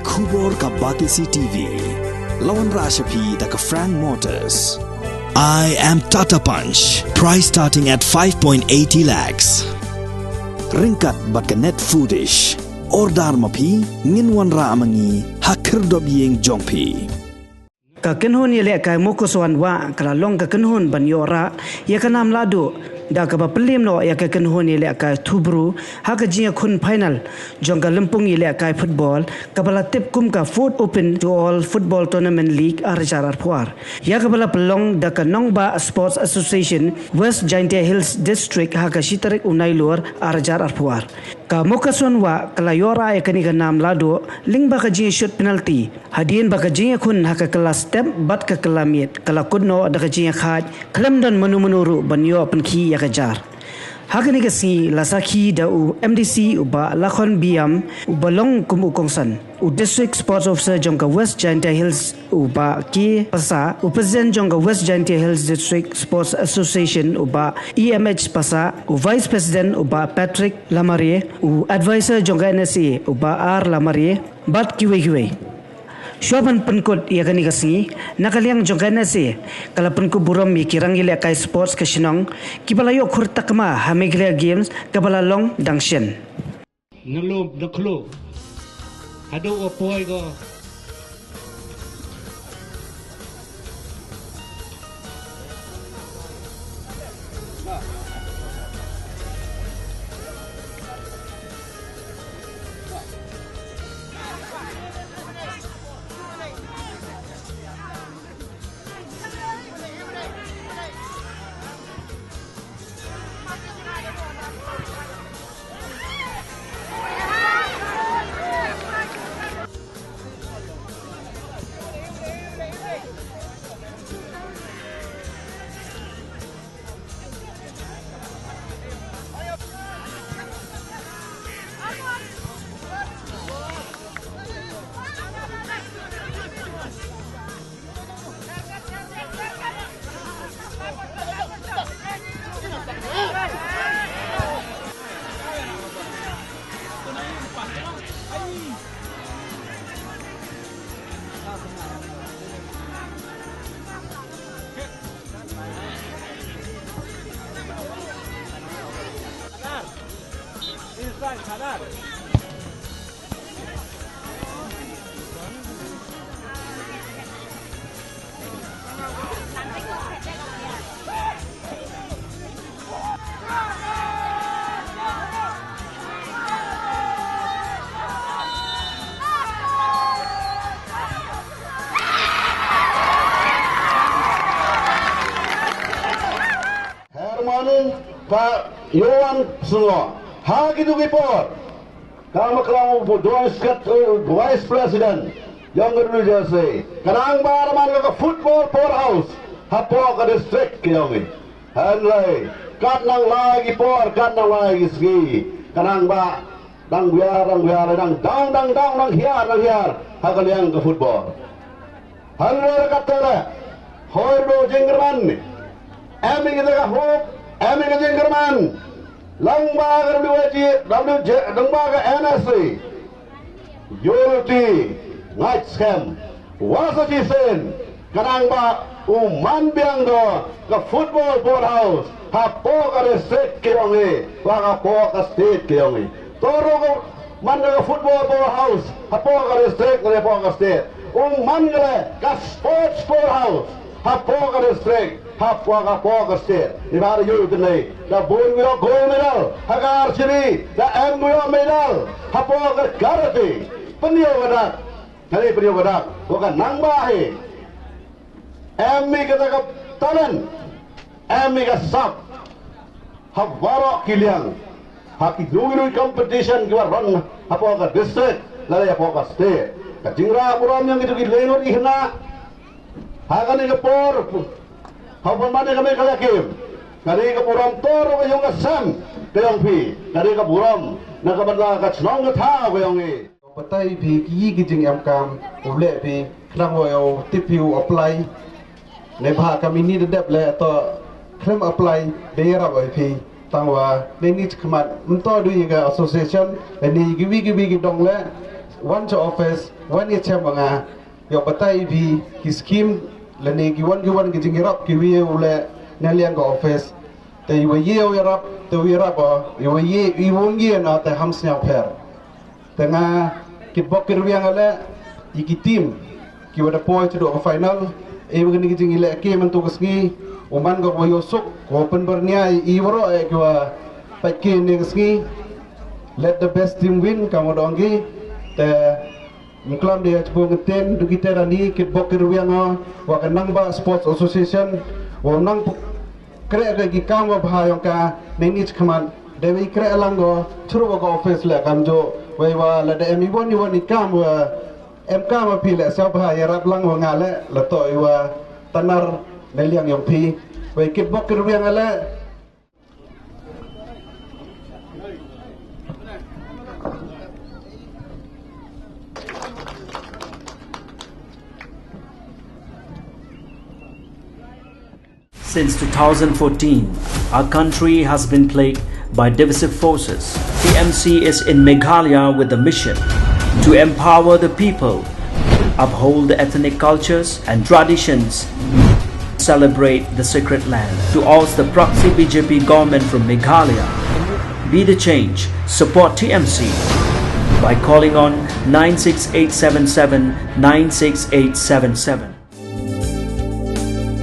Kubor ka Batisi TV. Lawan Rashapi da ka Frank Motors. I am Tata Punch. Price starting at 5.80 lakhs. Ringkat bat ka Net Foodish. Ordar mapi nginwan ra amangi hakir dob yeng jongpi. Ka kenhun ye le kai mokoswan wa kala long ka kenhun ban yora ya kanam ladu da ka bapelim no ya ka kenhun ye le kai tubru ha ka jia khun final jong ka lempung ye le kai football ka bala tip kum ka foot open to all football tournament league arjar arpuar ya ka bala pelong da ka nongba sports association West Jaintia Hills district ha ka shitarik unai luar arjar arpuar ka mokoswan wa kala yora ya kani ka nam ladu ling ba ka jia shoot penalty hadien ba ka jia khun ha ka kelas step bat ka kelamit kala kudno da ka jia khat klam dan manu-manuru banyo penki ya kejar hakani ka si lasaki da u MDC u ba lakhon biam u balong kum u kongsan u district sports officer jongka West Jaintia Hills u ba ki pasa u president jongka West Jaintia Hills district sports association u ba EMH pasa u vice president u ba Patrick Lamarie u advisor jongka NSA u ba R Lamarie bat kiwe Shuaban penkut ia kani kasi nakaliang jongkana si kala penkut buram mi kirang ile kai sports kasinong kibala yo khurta kama hamiglia games kabala long dangshen nalob naklo hado opoy go Pak Yohan semua hak itu kipor kamu kelang dua sekat vice president yang kedua jasa kadang baraman ke football powerhouse hapo ke district yang hanlai kat nang lagi por kat nang lagi ski kadang ba dang biar dang hiar hak yang ke football hanlai kata hoi do jenggerman emi kita ke hope emi ke jenggerman langba ke NSA Unity Night Scam Wasaji Sen kanang ba uman biang do ke football boardhouse hapo ke district kiyongi waka po ke state kiyongi toro ke man ke football boardhouse hapo ke district ke po ke state uman ke sports boardhouse hapo ke district hapo ke state ibara yu tenai da bun yo gold medal hagar sini da em yo medal hapo ke karate penio wadak kali penio wadak bukan nang bahe emi kata ke talent emi ke sap hawaro kiliang haki dulu competition kiwa run hapo ke district lalu hapo ke state kajingra buram yang itu gilengot ihna hakan ke por hapan mana kami kalakim kari ke buram tor ke yung asam ke yung pi kari ke buram nak ke benda ke cenong ke tha ke yung ni patai pi ki kijing am kam ule pi klang wo tipiu apply ne bha kami ni dedap le to klem apply beira bo pi tangwa ne ni khamat unto du yiga association ni gibi dong le one to office one ye chem banga yo batai bi ki scheme le ne ki wan ki jing rap ki wi ule na liang go office te wi ye rap te wi rap yo ye I wong ye na te ham snya pher te nga ki bok ki riang ale ki team ki wada poi to do final e wi ni jing ile ke man to ksngi uman go yo sok ko pen bernia I woro e kwa pakke ni ksngi let the best team win kamodongi te muklam dia cepung ten du kita rani kit bok ruang wa kanang ba sports association wa nang kre ga gi kam wa bha ka neni khaman dewi kre lango thru go office la kamjo wai wa la de mi boni woni kam wa em kam pi la sa bha ya rap lang wa ngale la to wa tanar ne liang yong pi wai kit bok ruang ala Since 2014, our country has been plagued by divisive forces. TMC is in Meghalaya with the mission to empower the people, uphold the ethnic cultures and traditions, celebrate the sacred land. To oust the proxy BJP government from Meghalaya, be the change, support TMC by calling on 96877 96877.